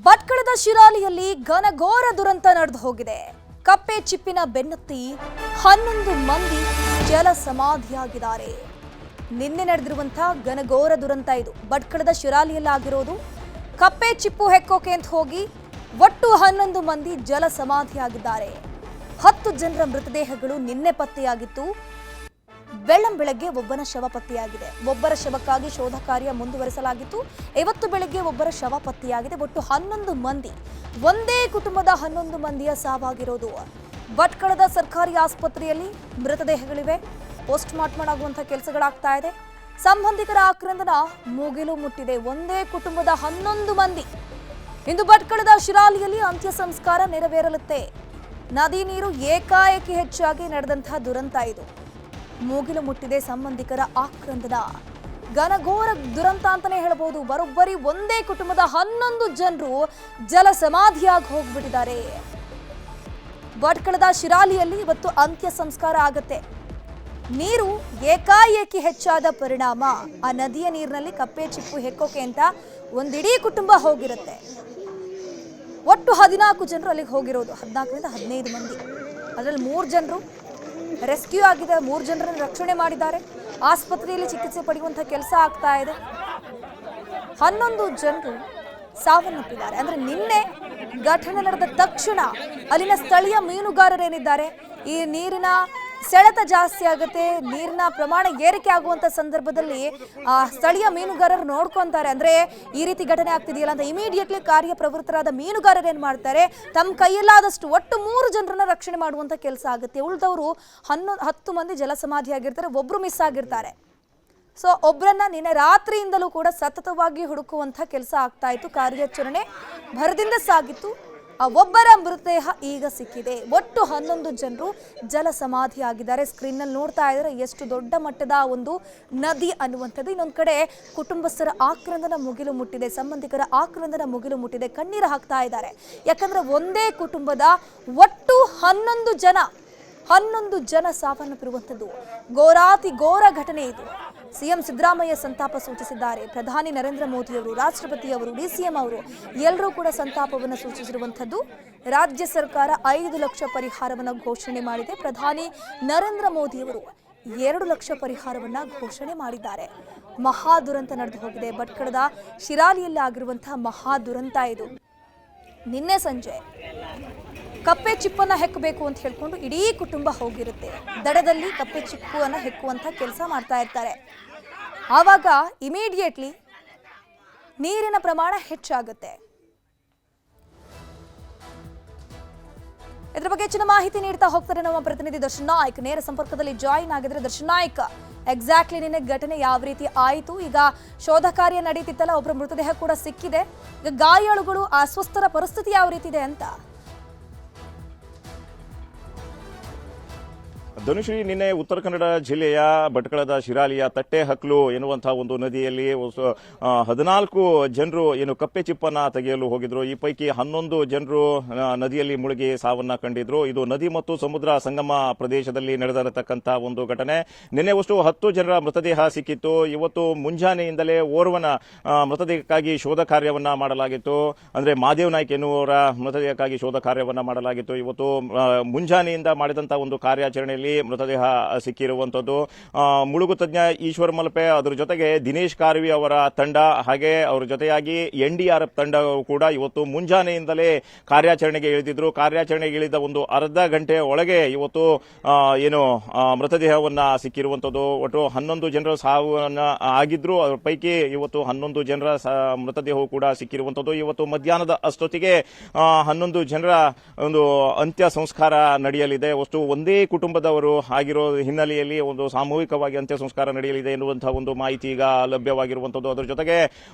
ಭಟ್ಕಳದ ಶಿರಾಲಿಯಲ್ಲಿ ಘನಘೋರ ದುರಂತ ನಡೆದು ಹೋಗಿದೆ. ಕಪ್ಪೆ ಚಿಪ್ಪಿನ ಬೆನ್ನತ್ತಿ 11 ಮಂದಿ ಜಲ ಸಮಾಧಿಯಾಗಿದ್ದಾರೆ. ನಿನ್ನೆ ನಡೆದಿರುವಂತಹ ಘನಘೋರ ದುರಂತ ಇದು. ಭಟ್ಕಳದ ಶಿರಾಲಿಯಲ್ಲಿ ಆಗಿರೋದು. ಕಪ್ಪೆ ಚಿಪ್ಪು ಹೆಕ್ಕೋಕೆ ಅಂತ ಹೋಗಿ ಒಟ್ಟು 11 ಮಂದಿ ಜಲ ಸಮಾಧಿಯಾಗಿದ್ದಾರೆ. 10 ಜನರ ಮೃತದೇಹಗಳು ನಿನ್ನೆ ಪತ್ತೆಯಾಗಿತ್ತು. ಬೆಳಗ್ಗೆ ಒಬ್ಬನ ಶವ ಪತ್ತೆಯಾಗಿದೆ. ಒಬ್ಬರ ಶವಕ್ಕಾಗಿ ಶೋಧ ಕಾರ್ಯ ಮುಂದುವರಿಸಲಾಗಿತ್ತು. ಇವತ್ತು ಬೆಳಗ್ಗೆ ಒಬ್ಬರ ಶವ ಪತ್ತೆಯಾಗಿದೆ. ಒಟ್ಟು 11 ಮಂದಿ, ಒಂದೇ ಕುಟುಂಬದ 11 ಮಂದಿಯ ಸಾವಾಗಿರೋದು. ಭಟ್ಕಳದ ಸರ್ಕಾರಿ ಆಸ್ಪತ್ರೆಯಲ್ಲಿ ಮೃತದೇಹಗಳಿವೆ. ಪೋಸ್ಟ್ ಮಾರ್ಟಮ್ ಆಗುವಂತಹ ಕೆಲಸಗಳಾಗ್ತಾ ಇದೆ. ಸಂಬಂಧಿಕರ ಆಕ್ರಂದನ ಮುಗಿಲು ಮುಟ್ಟಿದೆ. ಒಂದೇ ಕುಟುಂಬದ 11 ಮಂದಿ. ಇಂದು ಭಟ್ಕಳದ ಶಿರಾಲಿಯಲ್ಲಿ ಅಂತ್ಯ ಸಂಸ್ಕಾರ ನೆರವೇರಲಿದೆ. ನದಿ ನೀರು ಏಕಾಏಕಿ ಹೆಚ್ಚಾಗಿ ನಡೆದಂತಹ ದುರಂತ ಇದು. ಮುಗಿಲು ಮುಟ್ಟಿದೆ ಸಂಬಂಧಿಕರ ಆಕ್ರಂದನ. ಘನಘೋರ ದುರಂತ ಅಂತಾನೆ ಹೇಳಬಹುದು. ಬರೋಬ್ಬರಿ ಒಂದೇ ಕುಟುಂಬದ 11 ಜನರು ಜಲ ಸಮಾಧಿಯಾಗಿ ಹೋಗ್ಬಿಟ್ಟಿದ್ದಾರೆ. ಭಟ್ಕಳದ ಶಿರಾಲಿಯಲ್ಲಿ ಇವತ್ತು ಅಂತ್ಯ ಸಂಸ್ಕಾರ ಆಗತ್ತೆ. ನೀರು ಏಕಾಏಕಿ ಹೆಚ್ಚಾದ ಪರಿಣಾಮ ಆ ನದಿಯ ನೀರಿನಲ್ಲಿ ಕಪ್ಪೆ ಚಿಪ್ಪು ಹೆಕ್ಕೋಕೆ ಅಂತ ಒಂದಿಡೀ ಕುಟುಂಬ ಹೋಗಿರುತ್ತೆ. ಒಟ್ಟು 14 ಜನರು ಅಲ್ಲಿಗೆ ಹೋಗಿರೋದು. 14ರಿಂದ 15 ಮಂದಿ. ಅದರಲ್ಲಿ 3 ಜನರು ರೆಸ್ಕ್ಯೂ ಆಗಿದೆ. 3 ಜನರನ್ನು ರಕ್ಷಣೆ ಮಾಡಿದ್ದಾರೆ. ಆಸ್ಪತ್ರೆಯಲ್ಲಿ ಚಿಕಿತ್ಸೆ ಪಡೆಯುವಂತಹ ಕೆಲಸ ಆಗ್ತಾ ಇದೆ. 11 ಜನರು ಸಾವನ್ನಪ್ಪಿದ್ದಾರೆ. ಅಂದ್ರೆ ನಿನ್ನೆ ಘಟನೆ ನಡೆದ ತಕ್ಷಣ ಅಲ್ಲಿನ ಸ್ಥಳೀಯ ಮೀನುಗಾರರೇನಿದ್ದಾರೆ, ಈ ನೀರಿನ ಸೆಳೆತ ಜಾಸ್ತಿ ಆಗುತ್ತೆ, ನೀರಿನ ಪ್ರಮಾಣ ಏರಿಕೆ ಆಗುವಂತ ಸಂದರ್ಭದಲ್ಲಿ ಸ್ಥಳೀಯ ಮೀನುಗಾರರು ನೋಡ್ಕೊಂತಾರೆ. ಅಂದ್ರೆ ಈ ರೀತಿ ಘಟನೆ ಆಗ್ತಿದೆಯಲ್ಲ ಅಂತ ಇಮಿಡಿಯೇಟ್ಲಿ ಕಾರ್ಯಪ್ರವೃತ್ತರಾದ ಮೀನುಗಾರರು ಏನ್ ಮಾಡ್ತಾರೆ, ತಮ್ಮ ಕೈಯಲ್ಲಾದಷ್ಟು ಒಟ್ಟು 3 ಜನರನ್ನ ರಕ್ಷಣೆ ಮಾಡುವಂತ ಕೆಲಸ ಆಗುತ್ತೆ. ಉಳಿದವರು 10 ಮಂದಿ ಜಲ ಸಮಾಧಿ ಆಗಿರ್ತಾರೆ. ಒಬ್ರು ಮಿಸ್ ಆಗಿರ್ತಾರೆ. ಸೊ ಒಬ್ಬರನ್ನ ನಿನ್ನೆ ರಾತ್ರಿಯಿಂದಲೂ ಕೂಡ ಸತತವಾಗಿ ಹುಡುಕುವಂತ ಕೆಲಸ ಆಗ್ತಾ ಇತ್ತು. ಕಾರ್ಯಾಚರಣೆ ಭರದಿಂದ ಸಾಗಿತ್ತು. ಆ ಒಬ್ಬರ ಮೃತದೇಹ ಈಗ ಸಿಕ್ಕಿದೆ. ಒಟ್ಟು 11 ಜನರು ಜಲ ಸಮಾಧಿ ಆಗಿದ್ದಾರೆ. ಸ್ಕ್ರೀನ್ ನಲ್ಲಿ ನೋಡ್ತಾ ಇದ್ದಾರೆ ಎಷ್ಟು ದೊಡ್ಡ ಮಟ್ಟದ ಒಂದು ನದಿ ಅನ್ನುವಂಥದ್ದು. ಇನ್ನೊಂದು ಕಡೆ ಕುಟುಂಬಸ್ಥರ ಆಕ್ರಂದನ ಮುಗಿಲು ಮುಟ್ಟಿದೆ. ಸಂಬಂಧಿಕರ ಆಕ್ರಂದನ ಮುಗಿಲು ಮುಟ್ಟಿದೆ. ಕಣ್ಣೀರು ಹಾಕ್ತಾ ಇದ್ದಾರೆ. ಯಾಕಂದ್ರೆ ಒಂದೇ ಕುಟುಂಬದ ಒಟ್ಟು 11 ಜನ ಸಾವನ್ನಪ್ಪಿರುವಂಥದ್ದು. ಘೋರಾತಿ ಘೋರ ಘಟನೆ ಇದು. ಸಿಎಂ ಸಿದ್ದರಾಮಯ್ಯ ಸಂತಾಪ ಸೂಚಿಸಿದ್ದಾರೆ. ಪ್ರಧಾನಿ ನರೇಂದ್ರ ಮೋದಿ ಅವರು, ರಾಷ್ಟ್ರಪತಿಯವರು, DCM ಅವರು ಎಲ್ಲರೂ ಕೂಡ ಸಂತಾಪವನ್ನು ಸೂಚಿಸಿರುವಂಥದ್ದು. ರಾಜ್ಯ ಸರ್ಕಾರ 5 ಲಕ್ಷ ಪರಿಹಾರವನ್ನು ಘೋಷಣೆ ಮಾಡಿದೆ. ಪ್ರಧಾನಿ ನರೇಂದ್ರ ಮೋದಿ ಅವರು 2 ಲಕ್ಷ ಪರಿಹಾರವನ್ನ ಘೋಷಣೆ ಮಾಡಿದ್ದಾರೆ. ಮಹಾ ದುರಂತ ನಡೆದು ಹೋಗಿದೆ. ಭಟ್ಕಳದ ಶಿರಾಲಿಯಲ್ಲಿ ಆಗಿರುವಂತಹ ಮಹಾ ದುರಂತ ಇದು. ನಿನ್ನೆ ಸಂಜೆ ಕಪ್ಪೆ ಚಿಪ್ಪನ್ನ ಹೆಕ್ಕಬೇಕು ಅಂತ ಹೇಳ್ಕೊಂಡು ಇಡೀ ಕುಟುಂಬ ಹೋಗಿರುತ್ತೆ. ದಡದಲ್ಲಿ ಕಪ್ಪೆ ಚಿಪ್ಪನ್ನ ಹೆಕ್ಕುವಂತ ಕೆಲಸ ಮಾಡ್ತಾ ಇರ್ತಾರೆ. ಆವಾಗ ಇಮಿಡಿಯೇಟ್ಲಿ ನೀರಿನ ಪ್ರಮಾಣ ಹೆಚ್ಚಾಗುತ್ತೆ. ಇದರ ಬಗ್ಗೆ ಹೆಚ್ಚಿನ ಮಾಹಿತಿ ನೀಡ್ತಾ ಹೋಗ್ತಾರೆ ನಮ್ಮ ಪ್ರತಿನಿಧಿ ದರ್ಶನ್ ನಾಯ್ಕ್. ನೇರ ಸಂಪರ್ಕದಲ್ಲಿ ಜಾಯಿನ್ ಆಗಿದ್ರೆ ದರ್ಶನ್ ನಾಯ್ಕ್, ಎಕ್ಸಾಕ್ಟ್ಲಿ ನಿನ್ನೆ ಘಟನೆ ಯಾವ ರೀತಿ ಆಯಿತು? ಈಗ ಶೋಧ ಕಾರ್ಯ ನಡೀತಿತ್ತಲ್ಲ, ಒಬ್ಬರ ಮೃತದೇಹ ಕೂಡ ಸಿಕ್ಕಿದೆ. ಈಗ ಗಾಯಾಳುಗಳು, ಅಸ್ವಸ್ಥರ ಪರಿಸ್ಥಿತಿ ಯಾವ ರೀತಿ ಇದೆ ಅಂತ? ಧನುಶ್ರೀ, ನಿನ್ನೆ ಉತ್ತರ ಕನ್ನಡ ಜಿಲ್ಲೆಯ ಭಟ್ಕಳದ ಶಿರಾಲಿಯ ತಟ್ಟೆಹಕ್ಲು ಎನ್ನುವಂತಹ ಒಂದು ನದಿಯಲ್ಲಿ 14 ಜನರು ಕಪ್ಪೆ ಚಿಪ್ಪನ್ನ ತೆಗೆಯಲು ಹೋಗಿದ್ರು. ಈ ಪೈಕಿ 11 ಜನರು ನದಿಯಲ್ಲಿ ಮುಳುಗಿ ಸಾವನ್ನ ಕಂಡಿದ್ರು. ಇದು ನದಿ ಮತ್ತು ಸಮುದ್ರ ಸಂಗಮ ಪ್ರದೇಶದಲ್ಲಿ ನಡೆದಿರತಕ್ಕಂತಹ ಒಂದು ಘಟನೆ. ನಿನ್ನೆ ಅಷ್ಟು 10 ಜನರ ಮೃತದೇಹ ಸಿಕ್ಕಿತ್ತು. ಇವತ್ತು ಮುಂಜಾನೆಯಿಂದಲೇ ಓರ್ವನ ಮೃತದೇಹಕ್ಕಾಗಿ ಶೋಧ ಕಾರ್ಯವನ್ನ ಮಾಡಲಾಗಿತ್ತು. ಅಂದ್ರೆ ಮಾದೇವ್ ನಾಯ್ಕ್ ಎನ್ನುವರ ಮೃತದೇಹಕ್ಕಾಗಿ ಶೋಧ ಕಾರ್ಯವನ್ನ ಮಾಡಲಾಗಿತ್ತು. ಇವತ್ತು ಮುಂಜಾನೆಯಿಂದ ಮಾಡಿದಂತಹ ಒಂದು ಕಾರ್ಯಾಚರಣೆಯಲ್ಲಿ ಮೃತದೇಹ ಸಿಕ್ಕಿರುವಂತದ್ದು. ಮುಳುಗು ತಜ್ಞ ಈಶ್ವರ್ ಮಲ್ಪೆ, ಅದರ ಜೊತೆಗೆ ದಿನೇಶ್ ಕಾರ್ವಿ ಅವರ ತಂಡ, ಹಾಗೆ ಅವರ ಜೊತೆಯಾಗಿ NDRF ತಂಡ ಕೂಡ ಇವತ್ತು ಮುಂಜಾನೆಯಿಂದಲೇ ಕಾರ್ಯಾಚರಣೆಗೆ ಇಳಿದಿದ್ರು. ಕಾರ್ಯಾಚರಣೆಗೆ ಇಳಿದ ಒಂದು ಅರ್ಧ ಗಂಟೆ ಒಳಗೆ ಇವತ್ತು ಮೃತದೇಹವನ್ನ ಸಿಕ್ಕಿರುವಂತದ್ದು. ಒಟ್ಟು 11 ಜನರ ಸಾವನ್ನ ಆಗಿದ್ರು. ಅದರ ಪೈಕಿ ಇವತ್ತು 11 ಜನರ ಮೃತದೇಹವು ಕೂಡ ಸಿಕ್ಕಿರುವಂತದ್ದು. ಇವತ್ತು ಮಧ್ಯಾಹ್ನದ ಅಷ್ಟೊತ್ತಿಗೆ 11 ಜನರ ಒಂದು ಅಂತ್ಯ ಸಂಸ್ಕಾರ ನಡೆಯಲಿದೆ. ಅಷ್ಟು ಒಂದೇ ಕುಟುಂಬದವರು ಆಗಿರೋ ಹಿನ್ನೆಲೆಯಲ್ಲಿ ಒಂದು ಸಾಮೂಹಿಕವಾಗಿ ಅಂತ್ಯ ಸಂಸ್ಕಾರ ನಡೆಯಲಿದೆ ಎನ್ನುವಂತಹ ಒಂದು ಮಾಹಿತಿ ಈಗ ಲಭ್ಯವಾಗಿರುವಂತದ್ದು. ಅದರ ಜೊತೆಗೆ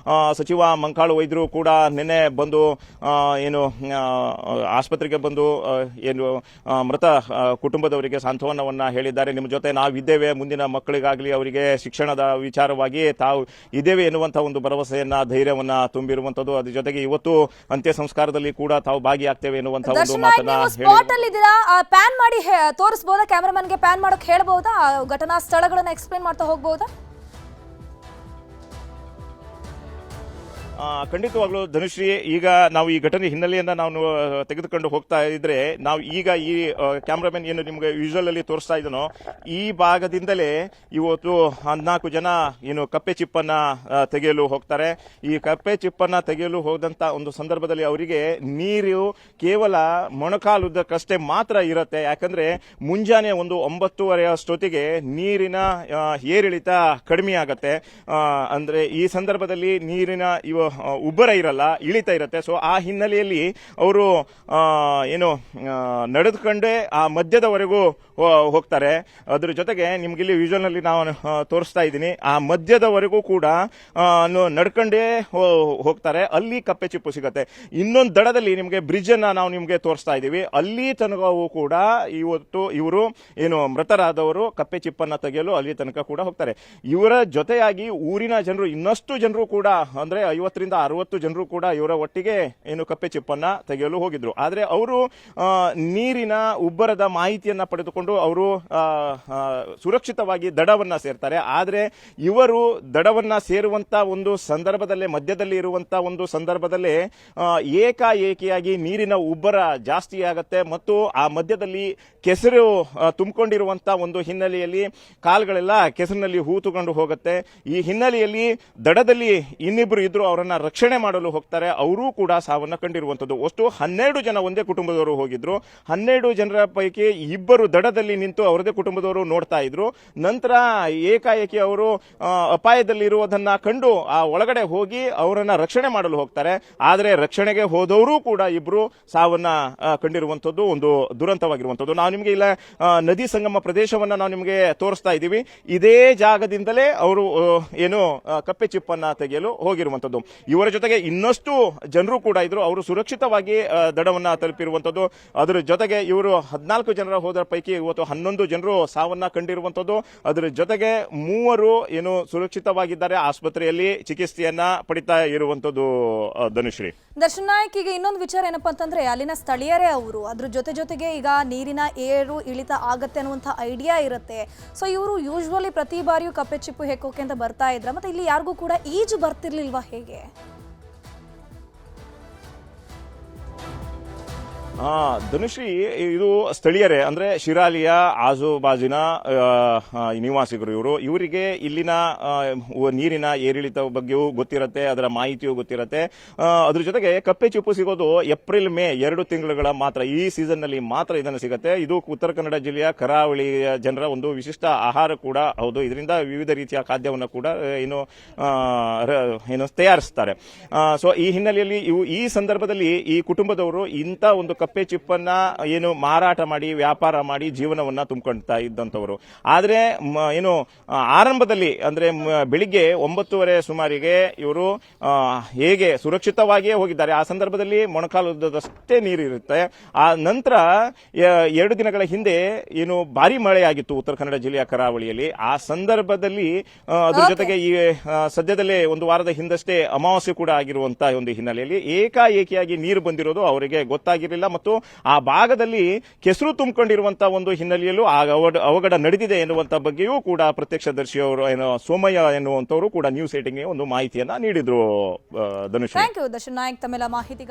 ಸಚಿವ ಮಂಕಾಳು ವೈದ್ಯರು ಕೂಡ ನಿನ್ನೆ ಬಂದು ಆಸ್ಪತ್ರೆಗೆ ಬಂದು ಮೃತ ಕುಟುಂಬದವರಿಗೆ ಸಾಂತ್ವನವನ್ನ ಹೇಳಿದ್ದಾರೆ. ನಿಮ್ಮ ಜೊತೆ ನಾವಿದ್ದೇವೆ, ಮುಂದಿನ ಮಕ್ಕಳಿಗಾಗಲಿ ಅವರಿಗೆ ಶಿಕ್ಷಣದ ವಿಚಾರವಾಗಿ ತಾವು ಇದ್ದೇವೆ ಎನ್ನುವಂತಹ ಒಂದು ಭರವಸೆಯನ್ನ, ಧೈರ್ಯವನ್ನ ತುಂಬಿರುವಂತದ್ದು. ಅದ್ರ ಜೊತೆಗೆ ಇವತ್ತು ಅಂತ್ಯ ಸಂಸ್ಕಾರದಲ್ಲಿ ಕೂಡ ತಾವು ಭಾಗಿಯಾಗ್ತೇವೆ ಎನ್ನುವಂತಹ ಒಂದು ಮಾತನ್ನ ಪ್ಯಾನ್ ಮಾಡಿ ತೋರಿಸಬಹುದಾ? ಕ್ಯಾಮರಾಮನ್ಗೆ ಪ್ಯಾನ್ ಮಾಡೋಕೆ ಹೇಳಬಹುದಾ? ಘಟನಾ ಸ್ಥಳಗಳನ್ನ ಎಕ್ಸ್ಪ್ಲೇನ್ ಮಾಡ್ತಾ ಹೋಗಬಹುದಾ? ಖಂಡಿತವಾಗ್ಲೂ ಧನುಶ್ರೀ, ಈಗ ನಾವು ಈ ಘಟನೆ ಹಿನ್ನೆಲೆಯನ್ನ ನಾವು ತೆಗೆದುಕೊಂಡು ಹೋಗ್ತಾ ಇದ್ರೆ, ನಾವು ಈಗ ಈ ಕ್ಯಾಮ್ರಾಮನ್ ಏನು ನಿಮ್ಗೆ ವಿಜುವಲ್ ಅಲ್ಲಿ ತೋರಿಸ್ತಾ ಇದನೋ ಈ ಭಾಗದಿಂದಲೇ ಇವತ್ತು 14 ಜನ ಏನು ಕಪ್ಪೆ ಚಿಪ್ಪನ್ನ ತೆಗೆಯಲು ಹೋಗ್ತಾರೆ. ಈ ಕಪ್ಪೆ ಚಿಪ್ಪನ್ನ ತೆಗೆಯಲು ಹೋದಂತ ಒಂದು ಸಂದರ್ಭದಲ್ಲಿ ಅವರಿಗೆ ನೀರು ಕೇವಲ ಮೊಣಕಾಲುದ್ದಕ್ಕಷ್ಟೇ ಮಾತ್ರ ಇರುತ್ತೆ. ಯಾಕಂದ್ರೆ ಮುಂಜಾನೆ ಒಂದು 9:30 ಅಷ್ಟೊತ್ತಿಗೆ ನೀರಿನ ಏರಿಳಿತ ಕಡಿಮೆ ಆಗತ್ತೆ. ಅಂದ್ರೆ ಈ ಸಂದರ್ಭದಲ್ಲಿ ನೀರಿನ ಉಬ್ಬರ ಇರಲ್ಲ, ಇಳಿತ ಇರುತ್ತೆ. ಸೊ ಆ ಹಿನ್ನೆಲೆಯಲ್ಲಿ ಅವರು ಏನು ನಡೆದುಕೊಂಡೇ ಆ ಮಧ್ಯದವರೆಗೂ ಹೋಗ್ತಾರೆ. ಅದ್ರ ಜೊತೆಗೆ ನಿಮ್ಗೆ ಇಲ್ಲಿ ವಿಜುವಲ್ ನಲ್ಲಿ ನಾವು ತೋರಿಸ್ತಾ ಇದ್ದೀನಿ, ಆ ಮಧ್ಯದವರೆಗೂ ಕೂಡ ನಡ್ಕೊಂಡೇ ಹೋಗ್ತಾರೆ. ಅಲ್ಲಿ ಕಪ್ಪೆ ಚಿಪ್ಪು ಸಿಗತ್ತೆ. ಇನ್ನೊಂದು ದಡದಲ್ಲಿ ನಿಮಗೆ ಬ್ರಿಡ್ಜ್ ಅನ್ನ ನಾವು ನಿಮ್ಗೆ ತೋರಿಸ್ತಾ ಇದೀವಿ. ಅಲ್ಲಿ ತನಕವೂ ಕೂಡ ಇವತ್ತು ಇವರು ಏನು ಮೃತರಾದವರು ಕಪ್ಪೆ ಚಿಪ್ಪನ್ನ ತೆಗೆಯಲು ಅಲ್ಲಿ ತನಕ ಕೂಡ ಹೋಗ್ತಾರೆ. ಇವರ ಜೊತೆಯಾಗಿ ಊರಿನ ಜನರು ಇನ್ನಷ್ಟು ಜನರು ಕೂಡ, ಅಂದ್ರೆ 50ರಿಂದ 60 ಜನರು ಕೂಡ ಇವರ ಒಟ್ಟಿಗೆ ಏನು ಕಪ್ಪೆ ಚಿಪ್ಪನ್ನ ತೆಗೆಯಲು ಹೋಗಿದ್ರು. ಆದ್ರೆ ಅವರು ನೀರಿನ ಉಬ್ಬರದ ಮಾಹಿತಿಯನ್ನ ಪಡೆದುಕೊಂಡು ಅವರು ಸುರಕ್ಷಿತವಾಗಿ ದಡವನ್ನ ಸೇರ್ತಾರೆ. ಆದ್ರೆ ಇವರು ದಡವನ್ನ ಸೇರುವಂತ ಒಂದು ಸಂದರ್ಭದಲ್ಲೇ, ಮಧ್ಯದಲ್ಲಿ ಇರುವಂತ ಒಂದು ಸಂದರ್ಭದಲ್ಲೇ ಏಕಾಏಕಿಯಾಗಿ ನೀರಿನ ಉಬ್ಬರ ಜಾಸ್ತಿ ಆಗತ್ತೆ ಮತ್ತು ಆ ಮಧ್ಯದಲ್ಲಿ ಕೆಸರು ತುಂಬಿಕೊಂಡಿರುವಂತ ಒಂದು ಹಿನ್ನೆಲೆಯಲ್ಲಿ ಕಾಲ್ಗಳೆಲ್ಲ ಕೆಸರಿನಲ್ಲಿ ಹೂತುಕೊಂಡು ಹೋಗುತ್ತೆ. ಈ ಹಿನ್ನೆಲೆಯಲ್ಲಿ ದಡದಲ್ಲಿ ಇನ್ನಿಬ್ಬರು ಇದ್ರು, ಅವರನ್ನ ರಕ್ಷಣೆ ಮಾಡಲು ಹೋಗ್ತಾರೆ. ಅವರೂ ಕೂಡ ಸಾವನ್ನ ಕಂಡಿರುವಂತದ್ದು. ಅಷ್ಟು 12 ಜನ ಒಂದೇ ಕುಟುಂಬದವರು ಹೋಗಿದ್ರು. 12 ಜನರ ಪೈಕಿ ಇಬ್ಬರು ದಡದಲ್ಲಿ ನಿಂತು ಅವರದೇ ಕುಟುಂಬದವರು ನೋಡ್ತಾ ಇದ್ರು. ನಂತರ ಏಕಾಏಕಿ ಅವರು ಅಪಾಯದಲ್ಲಿ ಇರುವುದನ್ನ ಕಂಡು ಆ ಒಳಗಡೆ ಹೋಗಿ ಅವರನ್ನ ರಕ್ಷಣೆ ಮಾಡಲು ಹೋಗ್ತಾರೆ. ಆದ್ರೆ ರಕ್ಷಣೆಗೆ ಹೋದವರು ಕೂಡ ಇಬ್ರು ಸಾವನ್ನ ಕಂಡಿರುವಂತದ್ದು ಒಂದು ದುರಂತವಾಗಿರುವಂತದ್ದು. ನಾವು ನಿಮಗೆ ಇಲ್ಲ ನದಿ ಸಂಗಮ ಪ್ರದೇಶವನ್ನ ನಾವು ನಿಮಗೆ ತೋರಿಸ್ತಾ ಇದ್ದೀವಿ. ಇದೇ ಜಾಗದಿಂದಲೇ ಅವರು ಏನು ಕಪ್ಪೆ ಚಿಪ್ಪನ್ನ ತೆಗೆಯಲು ಹೋಗಿರುವಂತದ್ದು. ಇವರ ಜೊತೆಗೆ ಇನ್ನಷ್ಟು ಜನರು ಕೂಡ ಇದ್ರು. ಅವರು ಸುರಕ್ಷಿತವಾಗಿ ದಡವನ್ನ ತಲುಪಿರುವಂತದ್ದು. ಅದರ ಜೊತೆಗೆ ಇವರು 14 ಜನರ ಹೋದ ಪೈಕಿ ಇವತ್ತು 11 ಜನರು ಸಾವನ್ನ ಕಂಡಿರುವಂತದ್ದು. ಅದರ ಜೊತೆಗೆ 3 ಏನು ಸುರಕ್ಷಿತವಾಗಿದ್ದಾರೆ, ಆಸ್ಪತ್ರೆಯಲ್ಲಿ ಚಿಕಿತ್ಸೆಯನ್ನ ಪಡಿತಾ ಇರುವಂತದ್ದು. ಧನುಶ್ರೀ, ದರ್ಶನ್ ನಾಯಕ್, ಈಗ ಇನ್ನೊಂದು ವಿಚಾರ ಏನಪ್ಪಾ ಅಂತಂದ್ರೆ ಅಲ್ಲಿನ ಸ್ಥಳೀಯರೇ ಅವರು ಅದ್ರ ಜೊತೆಗೆ ಈಗ ನೀರಿನ ಏರು ಇಳಿತ ಆಗತ್ತೆ ಅನ್ನುವಂಥ ಐಡಿಯಾ ಇರುತ್ತೆ. ಸೊ ಇವರು ಯೂಶುವಲಿ ಪ್ರತಿ ಬಾರಿಯೂ ಕಪ್ಪೆ ಚಿಪ್ಪು ಹೆಕ್ಕೋಕೆ ಅಂತ ಬರ್ತಾ ಇದ್ರ, ಮತ್ತೆ ಇಲ್ಲಿ ಯಾರಿಗೂ ಕೂಡ ಈಜು ಬರ್ತಿರ್ಲಿಲ್ವಾ ಹೇಗೆ? ಧನುಶ್ರೀ, ಇದು ಸ್ಥಳೀಯರೇ, ಅಂದ್ರೆ ಶಿರಾಲಿಯ ಆಜುಬಾಜಿನ ನಿವಾಸಿಗರು ಇವರು. ಇವರಿಗೆ ಇಲ್ಲಿನ ನೀರಿನ ಏರಿಳಿತ ಬಗ್ಗೆಯೂ ಗೊತ್ತಿರತ್ತೆ, ಅದರ ಮಾಹಿತಿಯೂ ಗೊತ್ತಿರತ್ತೆ. ಅದ್ರ ಜೊತೆಗೆ ಕಪ್ಪೆ ಚಿಪ್ಪು ಸಿಗೋದು ಏಪ್ರಿಲ್ ಮೇ 2 ತಿಂಗಳುಗಳ ಮಾತ್ರ, ಈ ಸೀಸನ್ ನಲ್ಲಿ ಮಾತ್ರ ಇದನ್ನು ಸಿಗುತ್ತೆ. ಇದು ಉತ್ತರ ಕನ್ನಡ ಜಿಲ್ಲೆಯ ಕರಾವಳಿಯ ಜನರ ಒಂದು ವಿಶಿಷ್ಟ ಆಹಾರ ಕೂಡ ಹೌದು. ಇದರಿಂದ ವಿವಿಧ ರೀತಿಯ ಖಾದ್ಯವನ್ನು ಕೂಡ ಏನು ತಯಾರಿಸ್ತಾರೆ. ಸೊ ಈ ಹಿನ್ನೆಲೆಯಲ್ಲಿ ಈ ಸಂದರ್ಭದಲ್ಲಿ ಈ ಕುಟುಂಬದವರು ಇಂಥ ಒಂದು ಕಪ್ಪೆ ಚಿಪ್ಪನ್ನ ಏನು ಮಾರಾಟ ಮಾಡಿ ವ್ಯಾಪಾರ ಮಾಡಿ ಜೀವನವನ್ನ ತುಂಬಿಕೊಳ್ತಾ ಇದ್ದಂಥವರು. ಆದ್ರೆ ಏನು ಆರಂಭದಲ್ಲಿ ಅಂದ್ರೆ ಬೆಳಿಗ್ಗೆ 9:30 ಸುಮಾರಿಗೆ ಇವರು ಹೇಗೆ ಸುರಕ್ಷಿತವಾಗಿಯೇ ಹೋಗಿದ್ದಾರೆ. ಆ ಸಂದರ್ಭದಲ್ಲಿ ಮೊಣಕಾಲುದ್ದಷ್ಟೇ ನೀರಿರುತ್ತೆ. ಆ ನಂತರ 2 ದಿನಗಳ ಹಿಂದೆ ಏನು ಭಾರಿ ಮಳೆಯಾಗಿತ್ತು ಉತ್ತರ ಕನ್ನಡ ಜಿಲ್ಲೆಯ ಕರಾವಳಿಯಲ್ಲಿ. ಆ ಸಂದರ್ಭದಲ್ಲಿ ಅದ್ರ ಜೊತೆಗೆ ಈ ಸದ್ಯದಲ್ಲೇ ಒಂದು ವಾರದ ಹಿಂದಷ್ಟೇ ಅಮಾವಾಸ್ಯೆ ಕೂಡ ಆಗಿರುವಂತಹ ಒಂದು ಹಿನ್ನೆಲೆಯಲ್ಲಿ ಏಕಾಏಕಿಯಾಗಿ ನೀರು ಬಂದಿರೋದು ಅವರಿಗೆ ಗೊತ್ತಾಗಿರಲಿಲ್ಲ ಮತ್ತು ಆ ಭಾಗದಲ್ಲಿ ಕೆಸರು ತುಂಬಿಕೊಂಡಿರುವಂತಹ ಒಂದು ಹಿನ್ನೆಲೆಯಲ್ಲೂ ಅವಘಡ ನಡೆದಿದೆ ಎನ್ನುವಂತ ಬಗ್ಗೆಯೂ ಕೂಡ ಪ್ರತ್ಯಕ್ಷದರ್ಶಿಯವರು ಸೋಮಯ್ಯ ಎನ್ನುವಂತವರು ಕೂಡ ನ್ಯೂಸ್ 18ಗೆ ಒಂದು ಮಾಹಿತಿಯನ್ನ ನೀಡಿದ್ರು. ಧನುಷ್, ಥ್ಯಾಂಕ್ ಯು ದರ್ಶನ್ ನಾಯಕ್ ತಮ್ಮೆಲ್ಲ ಮಾಹಿತಿಗಾಗಿ.